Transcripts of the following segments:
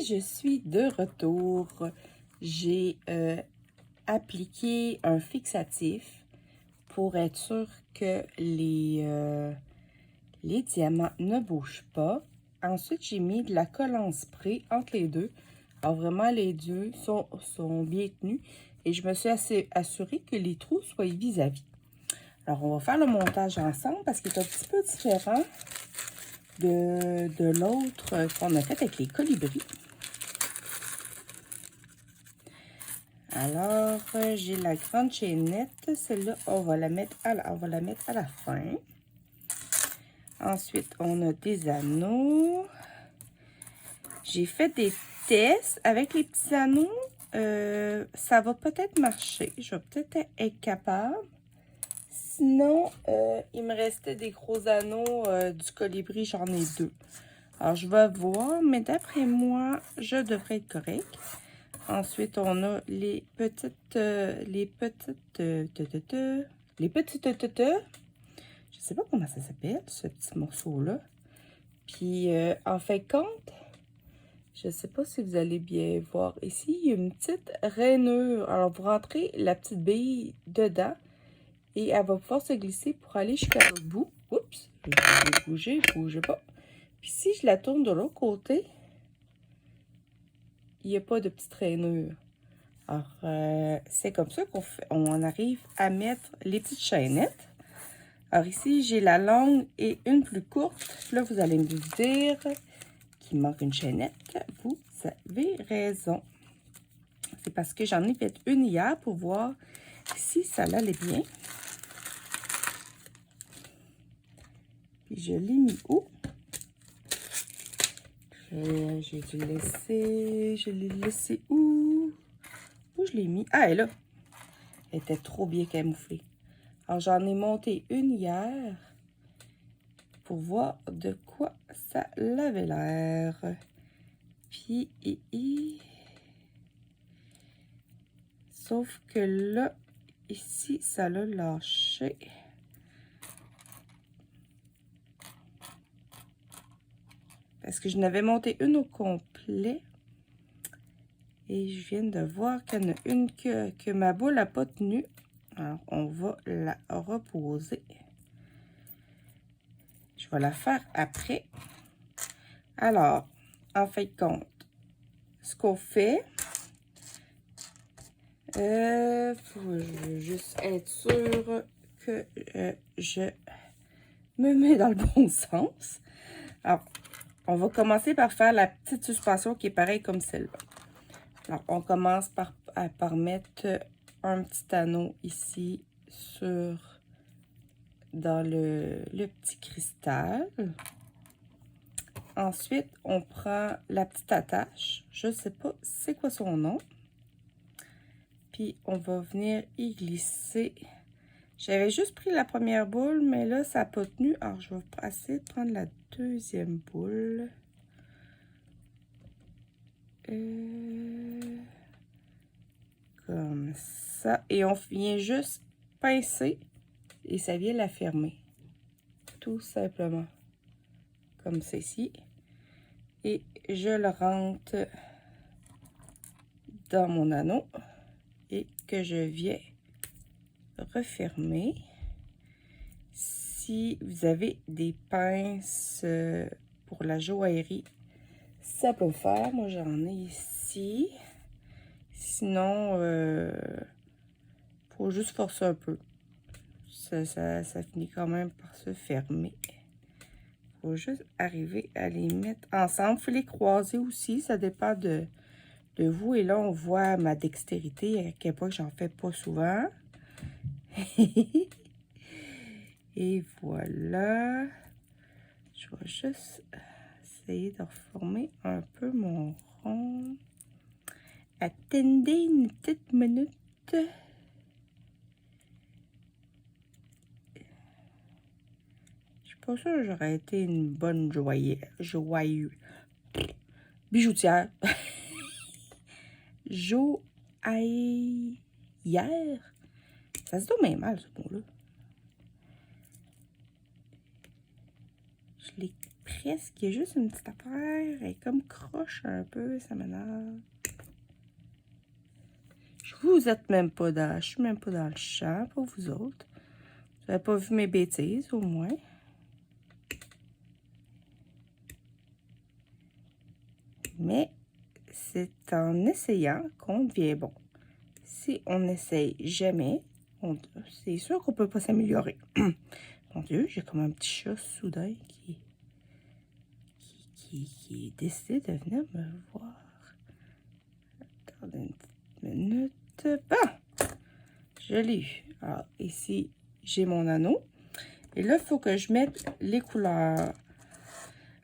je suis de retour. J'ai appliqué un fixatif pour être sûr que les diamants ne bougent pas. Ensuite, j'ai mis de la colle en spray entre les deux. Alors vraiment, les deux sont bien tenus. Et je me suis assurée que les trous soient vis-à-vis. Alors, on va faire le montage ensemble parce qu'il est un petit peu différent de l'autre qu'on a fait avec les colibris. Alors, j'ai la grande chaînette. Celle-là, on va la mettre à la fin. Ensuite, on a des anneaux. J'ai fait des tests avec les petits anneaux. Ça va peut-être marcher. Je vais peut-être être capable. Sinon, il me restait des gros anneaux du colibri. J'en ai 2. Alors, je vais voir, mais d'après moi, je devrais être correct. Ensuite, on a les petites. Je sais pas comment ça s'appelle, ce petit morceau-là. Puis, en fin de compte, je sais pas si vous allez bien voir. Ici, il y a une petite rainure. Alors, vous rentrez la petite bille dedans et elle va pouvoir se glisser pour aller jusqu'à l'autre bout. Oups, bougez pas. Puis, si je la tourne de l'autre côté, il n'y a pas de petite rainure. Alors, c'est comme ça qu'on arrive à mettre les petites chaînettes. Alors ici, j'ai la longue et une plus courte. Là, vous allez me dire qu'il manque une chaînette. Vous avez raison. C'est parce que j'en ai fait une hier pour voir si ça allait bien. Puis je l'ai mis où? J'ai dû laisser... Je l'ai laissé où? Où je l'ai mis? Ah, elle est là. Elle était trop bien camouflée. Alors, j'en ai monté une hier pour voir de quoi ça avait l'air. Puis, sauf que là, ici, ça l'a lâché. Parce que je n'avais monté une au complet. Et je viens de voir qu'il y en a une que ma boule n'a pas tenue. Alors, on va la reposer. Je vais la faire après. Alors, en fin de compte, ce qu'on fait, faut juste être sûr que je me mets dans le bon sens. Alors, on va commencer par faire la petite suspension qui est pareille comme celle-là. Alors, on commence par mettre un petit anneau ici dans le petit cristal. Ensuite, on prend la petite attache. Je ne sais pas c'est quoi son nom. Puis, on va venir y glisser. J'avais juste pris la première boule, mais là, ça n'a pas tenu. Alors, je vais essayer de prendre la deuxième boule. Comme ça. Et on vient juste pincer et ça vient la fermer. Tout simplement. Comme ceci. Et je le rentre dans mon anneau et que je viens refermer. Si vous avez des pinces pour la joaillerie, ça peut faire. Moi, j'en ai ici. Sinon, faut juste forcer un peu. Ça finit quand même par se fermer. Faut juste arriver à les mettre ensemble. Faut les croiser aussi. Ça dépend de vous. Et là, on voit ma dextérité, à quel point j'en fais pas souvent. Et voilà. Je vais juste essayer de reformer un peu mon rond. Attendez une petite minute. Je suis pas sûre que j'aurais été une bonne bijoutière. Joaillière. Ça se donne même mal, ce mot-là. Je l'ai presque. Il y a juste une petite affaire. Elle est comme croche un peu. Ça m'énerve. Vous êtes même pas dans... Je suis même pas dans le champ pour vous autres. Vous n'avez pas vu mes bêtises, au moins. Mais c'est en essayant qu'on devient bon. Si on n'essaye jamais, c'est sûr qu'on peut pas s'améliorer. Mon Dieu, j'ai comme un petit chat soudain qui est décidé de venir me voir. Attendez une petite minute. Bon, je l'ai eu. Alors, ici, j'ai mon anneau. Et là, il faut que je mette les couleurs.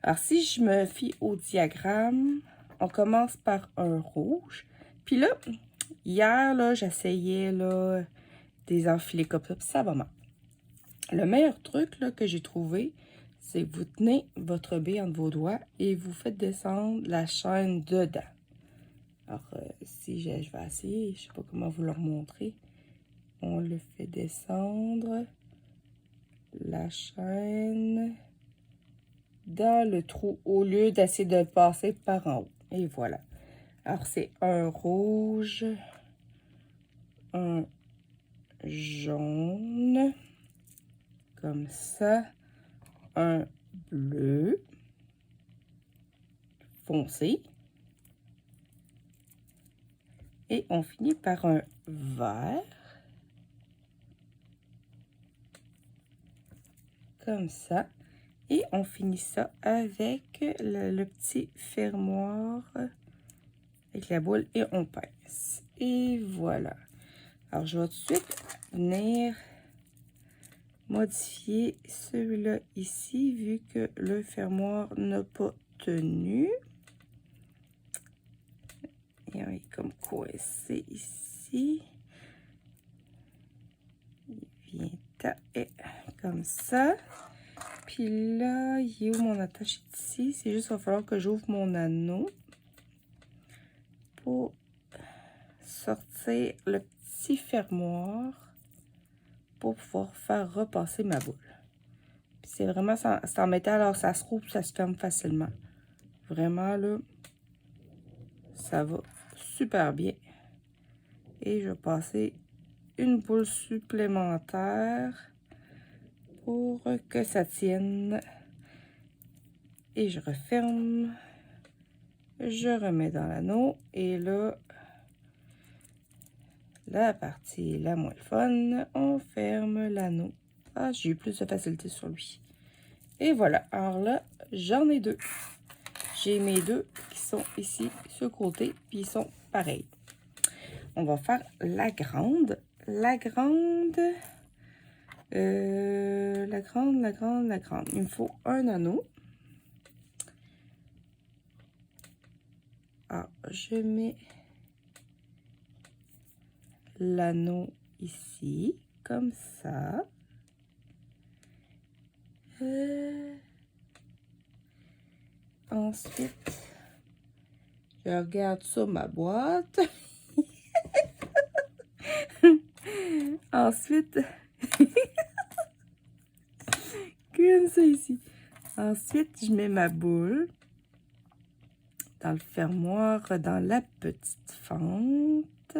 Alors, si je me fie au diagramme, on commence par un rouge. Puis là, hier, là, j'essayais là, des enfilés comme ça, puis ça va mal. Le meilleur truc là, que j'ai trouvé, c'est que vous tenez votre baie entre vos doigts et vous faites descendre la chaîne dedans. Alors, si je vais essayer, je sais pas comment vous leur montrer. On le fait descendre, la chaîne, dans le trou, au lieu d'essayer de passer par en haut. Et voilà. Alors, c'est un rouge, un jaune, comme ça, un bleu foncé, et on finit par un vert, comme ça, et on finit ça avec le petit fermoir, avec la boule, et on pince. Et voilà. Alors, je vais tout de suite venir modifier celui-là ici, vu que le fermoir n'a pas tenu. Et on est comme coincé ici. Il vient taper comme ça. Puis là, il est où mon attache ici? C'est juste qu'il va falloir que j'ouvre mon anneau pour sortir le petit fermoir pour pouvoir faire repasser ma boule. C'est vraiment c'est en métal, alors ça se roule, ça se ferme facilement. Vraiment, là, ça va super bien. Et je vais passer une boule supplémentaire pour que ça tienne. Et je referme. Je remets dans l'anneau. Et là, la partie la moins fun, on ferme l'anneau. Ah, j'ai eu plus de facilité sur lui. Et voilà. Alors là, j'en ai deux. J'ai mes deux qui sont ici, sur le côté, puis ils sont pareils. On va faire la grande. La grande. La grande. Il me faut un anneau. Ah, je mets l'anneau ici, comme ça. Ensuite, je regarde sur ma boîte. Ensuite, comme ça ici. Ensuite, je mets ma boule dans le fermoir, dans la petite fente.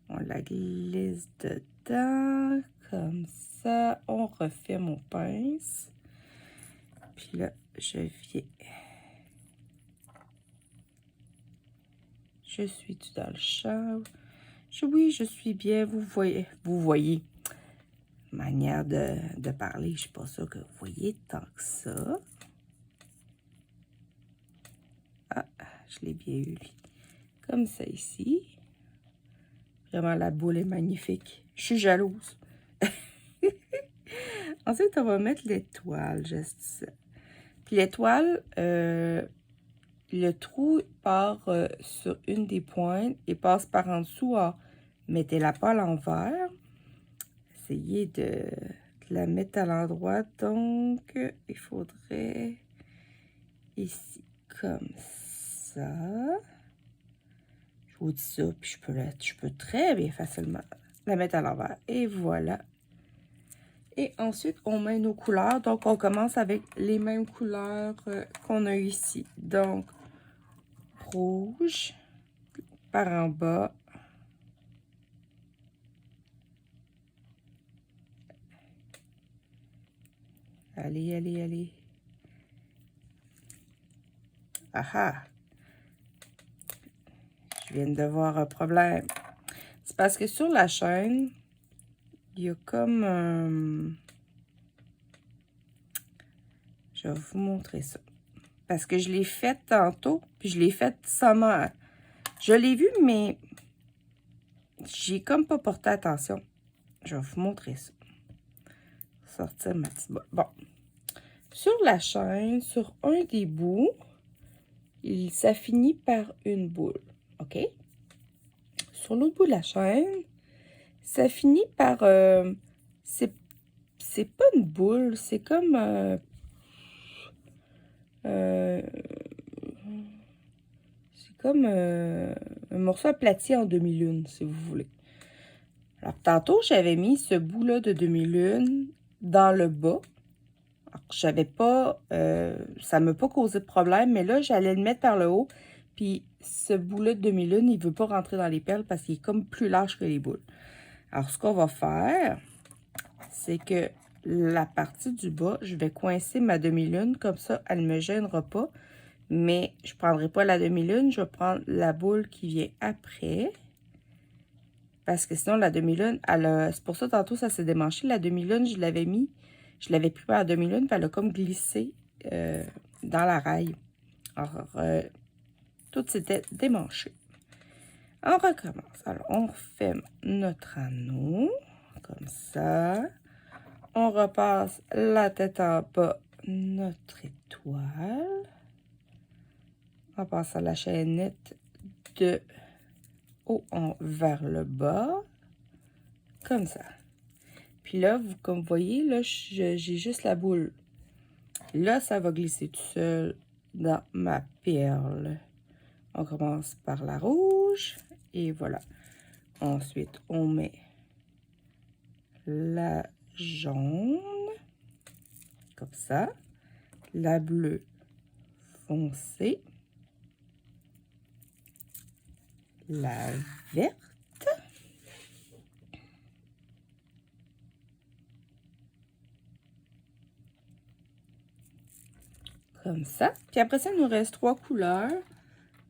On la glisse dedans, comme ça. On refait mon pince. Puis là, je viens. Je suis-tu dans le champ? Oui, je suis bien. Vous voyez. Manière de parler, je ne suis pas sûre que vous voyez tant que ça. Ah, je l'ai bien eu, lui. Comme ça ici. Vraiment, la boule est magnifique. Je suis jalouse. Ensuite, on va mettre l'étoile, juste ça. Puis l'étoile, le trou part sur une des pointes et passe par en dessous. Alors, mettez-la pas à l'envers. Essayez de la mettre à l'endroit. Donc, il faudrait ici, comme ça. Je vous dis ça, puis je peux très bien facilement la mettre à l'envers. Et voilà. Et ensuite, on met nos couleurs. Donc, on commence avec les mêmes couleurs qu'on a ici. Donc, rouge par en bas. Allez, allez, allez. Ah ah! Je viens de voir un problème. C'est parce que sur la chaîne, il y a comme... je vais vous montrer ça. Parce que je l'ai fait tantôt, puis je l'ai fait sans... Je l'ai vu, mais j'ai comme pas porté attention. Je vais vous montrer ça. Sortir ma petite boîte. Bon. Sur la chaîne, sur un des bouts, ça finit par une boule. OK? Sur l'autre bout de la chaîne, ça finit par... c'est pas une boule, c'est comme... c'est comme un morceau aplati en demi-lune, si vous voulez. Alors, tantôt, j'avais mis ce bout-là de demi-lune dans le bas. Alors, j'avais pas... ça ne m'a pas causé de problème, mais là, j'allais le mettre par le haut. Puis, ce bout-là de demi-lune, il ne veut pas rentrer dans les perles parce qu'il est comme plus large que les boules. Alors, ce qu'on va faire, c'est que la partie du bas, je vais coincer ma demi-lune. Comme ça, elle ne me gênera pas. Mais je ne prendrai pas la demi-lune, je vais prendre la boule qui vient après. Parce que sinon, la demi-lune, c'est pour ça, tantôt, ça s'est démanché. La demi-lune, je l'avais pris par la demi-lune, puis elle a comme glissé dans la raille. Alors, tout s'était démanché. On recommence. Alors, on refait notre anneau, comme ça. On repasse la tête en bas, notre étoile. On passe à la chaînette de haut vers le bas, comme ça. Puis là, comme vous voyez, là, j'ai juste la boule. Là, ça va glisser tout seul dans ma perle. On commence par la rouge, et voilà. Ensuite, on met la jaune, comme ça. La bleue foncée. La verte. Comme ça. Puis après ça, il nous reste 3 couleurs.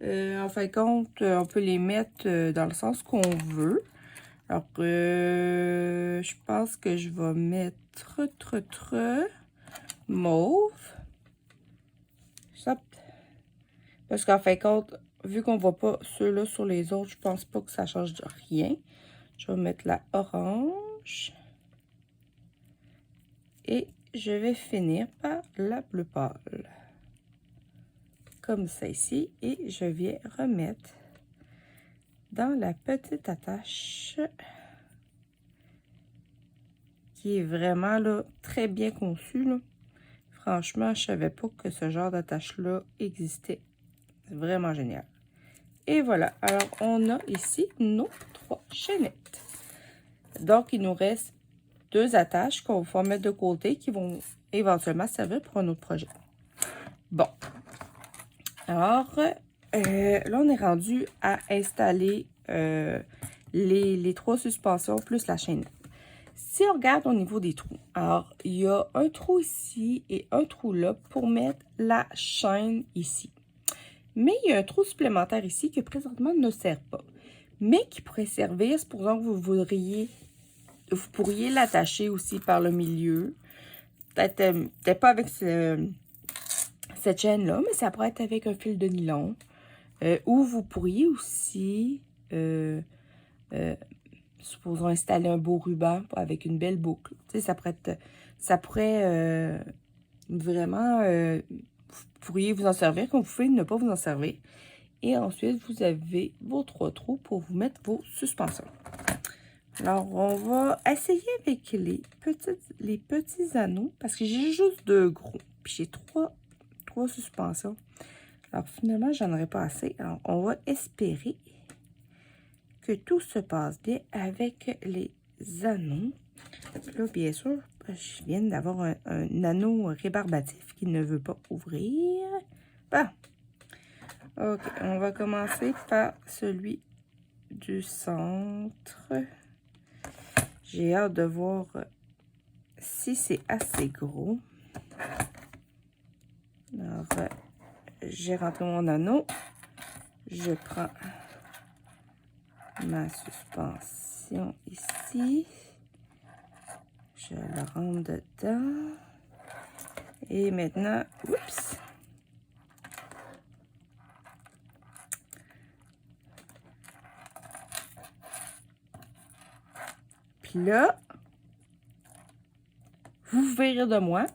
En fin de compte, on peut les mettre dans le sens qu'on veut. Alors, je pense que je vais mettre mauve. Ça. Parce qu'en fin de compte, vu qu'on ne voit pas ceux-là sur les autres, je pense pas que ça change de rien. Je vais mettre la orange. Et je vais finir par la bleu pâle. Comme ça ici. Et je viens remettre dans la petite attache qui est vraiment là très bien conçue. Là. Franchement, je savais pas que ce genre d'attache-là existait. C'est vraiment génial. Et voilà. Alors, on a ici nos 3 chaînettes. Donc, il nous reste 2 attaches qu'on va mettre de côté qui vont éventuellement servir pour un autre projet. Bon. Alors, là, on est rendu à installer les 3 suspensions plus la chaînette. Si on regarde au niveau des trous, alors, il y a un trou ici et un trou là pour mettre la chaîne ici. Mais il y a un trou supplémentaire ici qui présentement ne sert pas, mais qui pourrait servir, supposons que vous pourriez l'attacher aussi par le milieu. Peut-être pas avec cette chaîne-là, mais ça pourrait être avec un fil de nylon. Ou vous pourriez aussi, supposons, installer un beau ruban avec une belle boucle. Tu sais, ça pourrait vraiment, vous pourriez vous en servir comme vous pouvez ne pas vous en servir. Et ensuite, vous avez vos 3 trous pour vous mettre vos suspensions. Alors, on va essayer avec les petits anneaux, parce que j'ai juste 2 gros, puis j'ai 3 suspensions. Alors, finalement, j'en aurai pas assez. Alors, on va espérer que tout se passe bien avec les anneaux. Là, bien sûr, je viens d'avoir un anneau rébarbatif qui ne veut pas ouvrir. Bon. OK, on va commencer par celui du centre. J'ai hâte de voir si c'est assez gros. Alors, j'ai rentré mon anneau. Je prends ma suspension ici. Je le rentre dedans. Et maintenant, oups! Puis là, vous verrez de moi.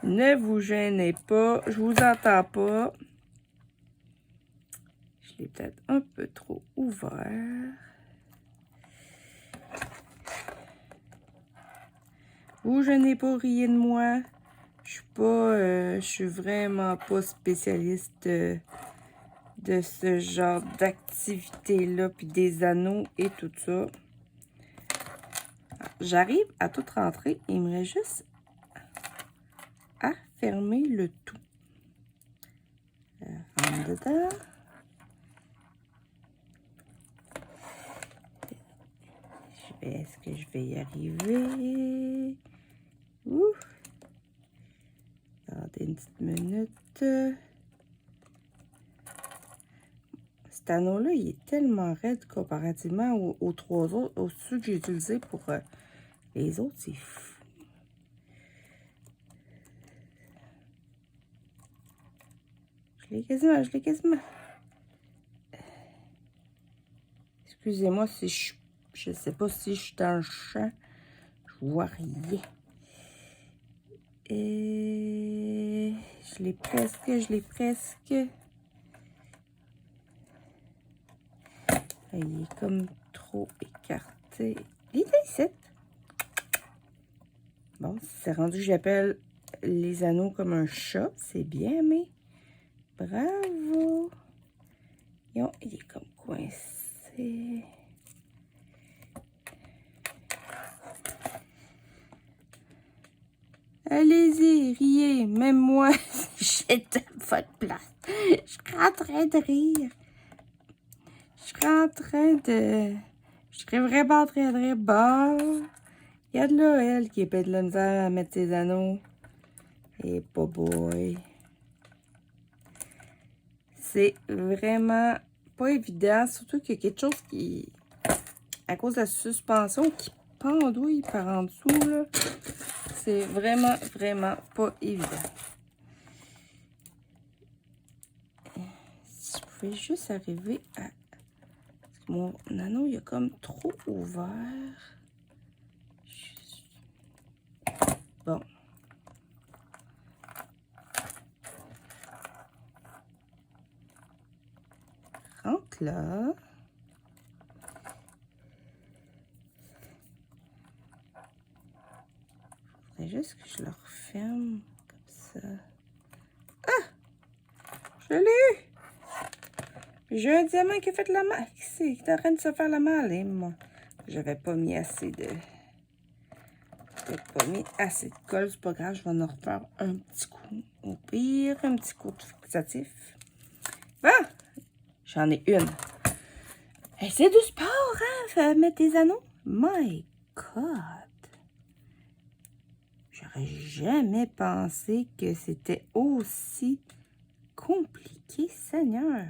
Ne vous gênez pas, je vous entends pas. Je l'ai peut-être un peu trop ouvert. Vous gênez pas, riez de moi. Je suis vraiment pas spécialiste de ce genre d'activité-là, puis des anneaux et tout ça. J'arrive à tout rentrer, il me reste juste à fermer le tout. Rentre dedans. Est-ce que je vais y arriver? Ouh! Attendez une petite minute. Cet anneau-là, il est tellement raide comparativement aux trois autres, aux ceux que j'ai utilisés pour les autres, c'est fou. Je l'ai quasiment. Excusez-moi si je sais pas si je suis dans le champ. Je vois rien. Et je l'ai presque. Il est comme trop écarté. Il est ici. Bon, c'est rendu que j'appelle les anneaux comme un chat. C'est bien, mais bravo. Il est comme coincé. Allez-y, riez. Même moi, j'ai de votre place. Je suis en train de rire. Je serais vraiment en train de rire. Bon. Regarde là, elle qui est pas de la misère à mettre ses anneaux. Et boy. C'est vraiment pas évident. Surtout qu'il y a quelque chose qui, à cause de la suspension, qui pendouille par en dessous, là. C'est vraiment, vraiment pas évident. Si je pouvais juste arriver à... Parce que mon anneau, il est comme trop ouvert. Bon. Rentre là. Il faudrait juste que je le referme comme ça. Ah! Je l'ai eu! J'ai un diamant qui a fait la malle. Qui est en train de se faire la malle, et moi. J'avais pas mis assez de... Peut-être pas mis assez de colle, c'est pas grave, je vais en refaire un petit coup. Au pire, un petit coup de fixatif. Bon! J'en ai une. Hey, c'est du sport, hein, mettre des anneaux. My God! J'aurais jamais pensé que c'était aussi compliqué, Seigneur.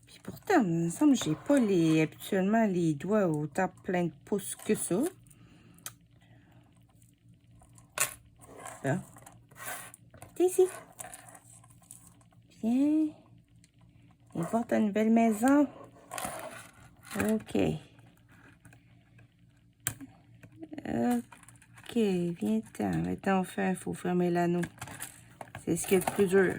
Puis pourtant, il me semble que j'ai pas habituellement les doigts autant plein de pouces que ça. Bon. T'es ici. Viens. Il porte une belle maison. OK. OK, viens-t'en. Maintenant, enfin, il faut fermer l'anneau. C'est ce qui est le plus dur.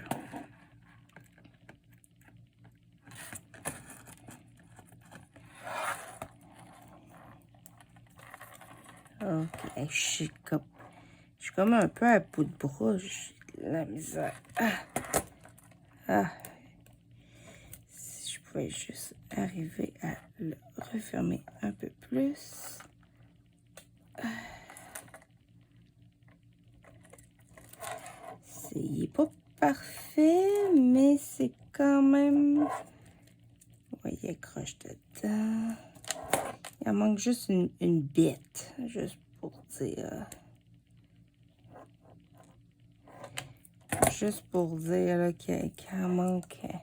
OK. Je suis comme un peu à bout de bras. J'ai de la misère. Ah. Si je je vais juste arriver à le refermer un peu plus. Il n'est pas parfait, mais c'est quand même... Oui, il accroche dedans. Il en manque juste une bête, juste pour dire. Juste pour dire qu'il en manque. Il y a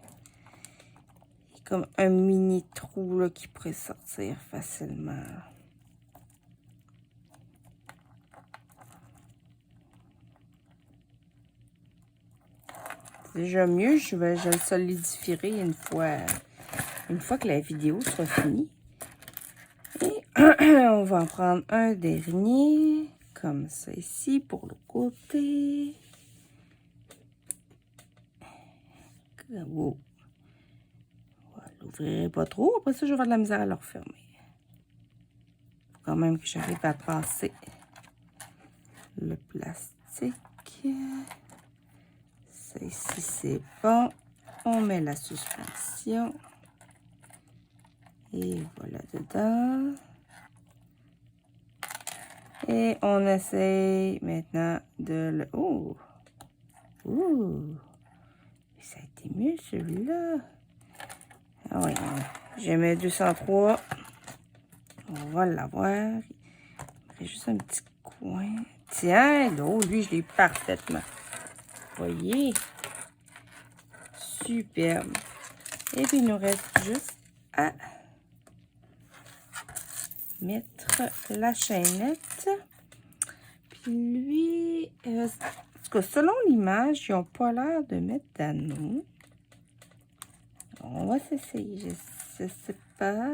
comme un mini trou là, qui pourrait sortir facilement. Déjà mieux, je le solidifierai une fois que la vidéo sera finie. Et on va en prendre un dernier, comme ça ici, pour le côté. Wow. Je l'ouvrirai pas trop, après ça, je vais avoir de la misère à le refermer. Faut quand même que j'arrive à passer le plastique. Ça ici, c'est bon. On met la suspension. Et voilà dedans. Et on essaye maintenant de le... Oh! Ouh! Ça a été mieux celui-là. Ah oui, je mets 203. On va l'avoir. Il reste juste un petit coin. Tiens, oh, lui, je l'ai parfaitement. Voyez? Superbe. Et puis, il nous reste juste à mettre la chaînette. Puis lui, en tout cas, selon l'image, ils n'ont pas l'air de mettre d'anneau. On va s'essayer, je ne sais pas.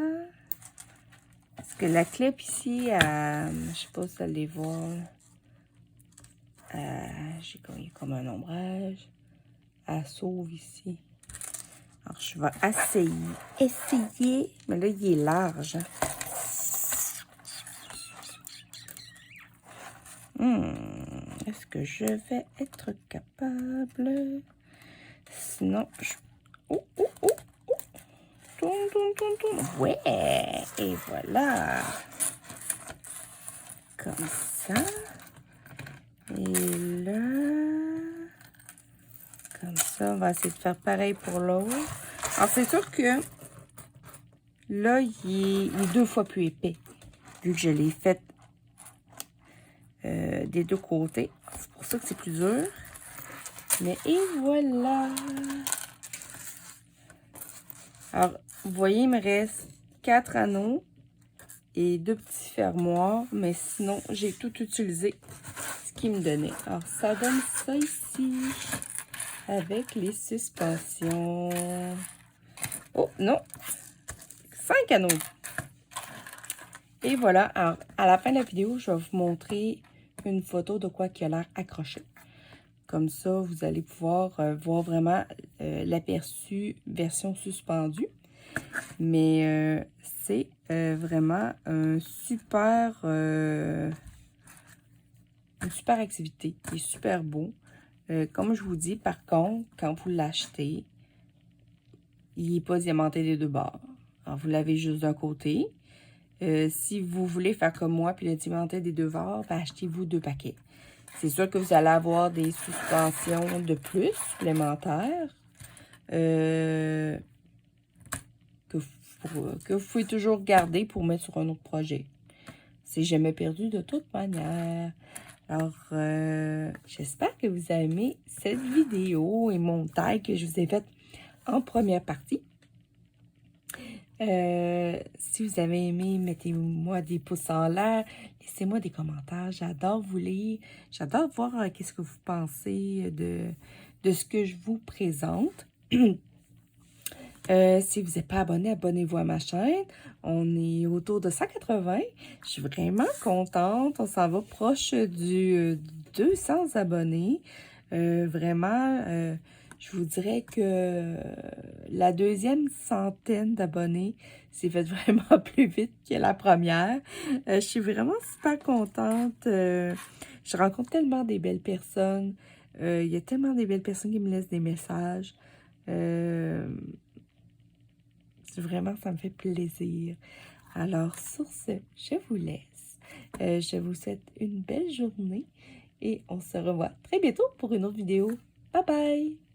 Parce que la clip ici, je ne sais pas si vous allez voir, j'ai comme un ombrage. Elle sauve ici. Alors, je vais essayer, mais là, il est large. Est-ce que je vais être capable? Sinon, je... Oh, oh, oh, oh. Tourne, tourne, tourne, tourne. Ouais, et voilà. Comme ça. Et là... Comme ça, on va essayer de faire pareil pour l'autre. Alors, c'est sûr que là, il est 2 fois plus épais, vu que je l'ai fait des 2 côtés. C'est pour ça que c'est plus dur. Mais et voilà. Alors, vous voyez, il me reste 4 anneaux et 2 petits fermoirs. Mais sinon, j'ai tout utilisé ce qu'il me donnait. Alors, ça donne ça ici. Avec les suspensions. Oh, non. 5 anneaux. Et voilà. Alors, à la fin de la vidéo, je vais vous montrer une photo de quoi qui a l'air accroché. Comme ça, vous allez pouvoir voir vraiment l'aperçu version suspendue. Mais c'est vraiment une super activité. Il est super beau. Comme je vous dis, par contre, quand vous l'achetez, il n'est pas diamanté des 2 bords. Alors, vous l'avez juste d'un côté. Si vous voulez faire comme moi, puis le diamanter des 2 bords, ben, achetez-vous 2 paquets. C'est sûr que vous allez avoir des suspensions de plus, supplémentaires, que vous pouvez toujours garder pour mettre sur un autre projet. C'est jamais perdu de toute manière. Alors, j'espère que vous avez aimé cette vidéo et mon taille que je vous ai faite en première partie. Si vous avez aimé, mettez-moi des pouces en l'air. Laissez-moi des commentaires. J'adore vous lire. J'adore voir qu'est-ce que vous pensez de ce que je vous présente. Si vous n'êtes pas abonné, abonnez-vous à ma chaîne. On est autour de 180. Je suis vraiment contente. On s'en va proche du 200 abonnés. Vraiment, je vous dirais que la deuxième centaine d'abonnés s'est fait vraiment plus vite que la première. Je suis vraiment super contente. Je rencontre tellement des belles personnes. Il y a tellement des belles personnes qui me laissent des messages. Vraiment, ça me fait plaisir. Alors, sur ce, je vous laisse. Je vous souhaite une belle journée et on se revoit très bientôt pour une autre vidéo. Bye bye!